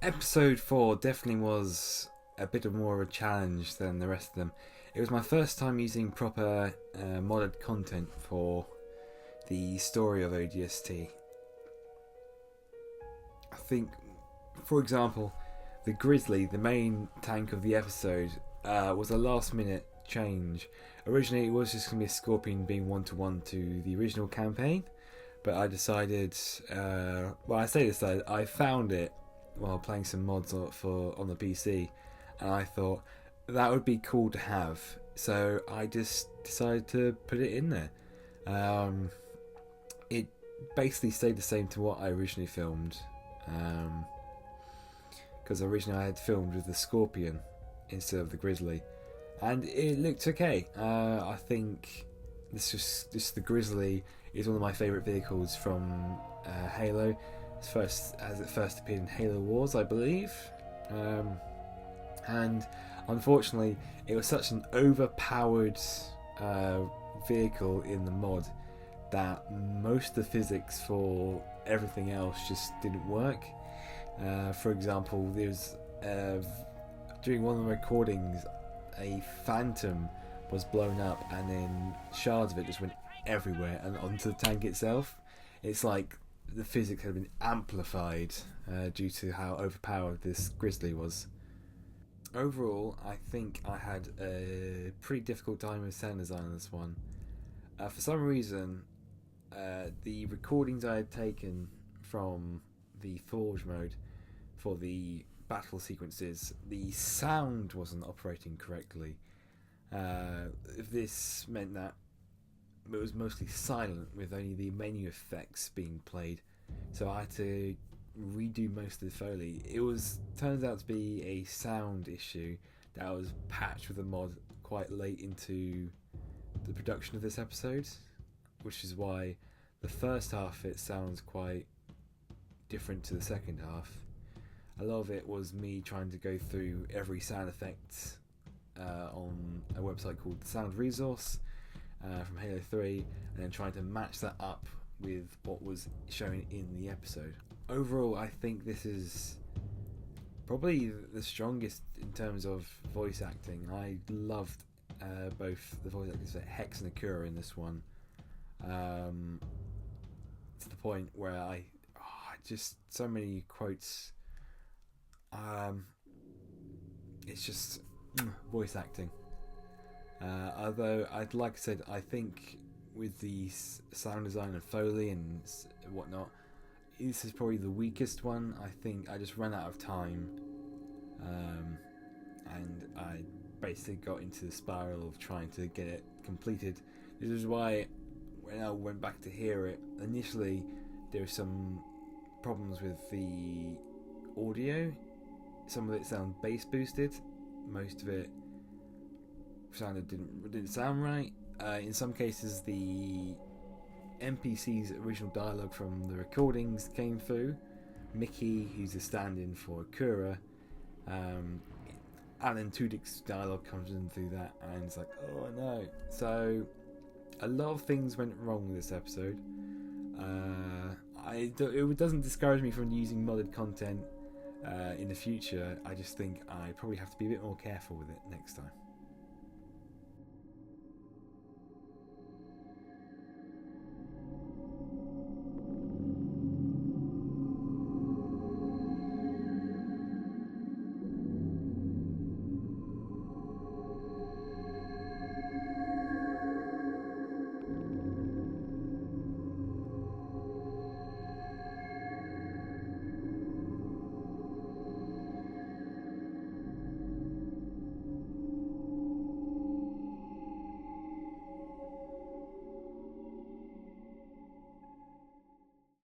Episode 4 definitely was a bit more of a challenge than the rest of them. It was my first time using proper modded content for the story of ODST. I think, for example, the Grizzly, the main tank of the episode, was a last minute change. Originally it was just going to be a Scorpion being 1-to-1 to the original campaign, but I decided, I found it while playing some mods on the PC, and I thought that would be cool to have, so I just decided to put it in there. It basically stayed the same to what I originally filmed, because originally I had filmed with the Scorpion instead of the Grizzly, and it looked okay. I think the Grizzly is one of my favourite vehicles from Halo. As it first appeared in Halo Wars, I believe, and unfortunately it was such an overpowered vehicle in the mod that most of the physics for everything else just didn't work. For example, there's during one of the recordings, a Phantom was blown up and then shards of it just went everywhere and onto the tank itself. It's like the physics had been amplified due to how overpowered this Grizzly was. Overall, I think I had a pretty difficult time with sound design on this one. For some reason, the recordings I had taken from the Forge mode for the battle sequences, the sound wasn't operating correctly. This meant that it was mostly silent with only the menu effects being played, so I had to redo most of the Foley. Turns out to be a sound issue that was patched with a mod quite late into the production of this episode, which is why the first half of it sounds quite different to the second half. A lot of it was me trying to go through every sound effect on a website called Sound Resource from Halo 3, and then trying to match that up with what was shown in the episode. Overall, I think this is probably the strongest in terms of voice acting. I loved both the voice actors, Hex and Akura, in this one, to the point where I just so many quotes. It's just voice acting. Although, like I said, I think with the sound design and Foley and whatnot, this is probably the weakest one. I think I just ran out of time, and I basically got into the spiral of trying to get it completed. This is why when I went back to hear it, initially there were some problems with the audio. Some of it sounded bass boosted, most of it didn't sound right. In some cases, the NPC's original dialogue from the recordings came through. Mickey, who's a stand-in for Akura, Alan Tudyk's dialogue comes in through that, and it's like, oh no. So a lot of things went wrong with this episode. It doesn't discourage me from using modded content in the future. I just think I probably have to be a bit more careful with it next time.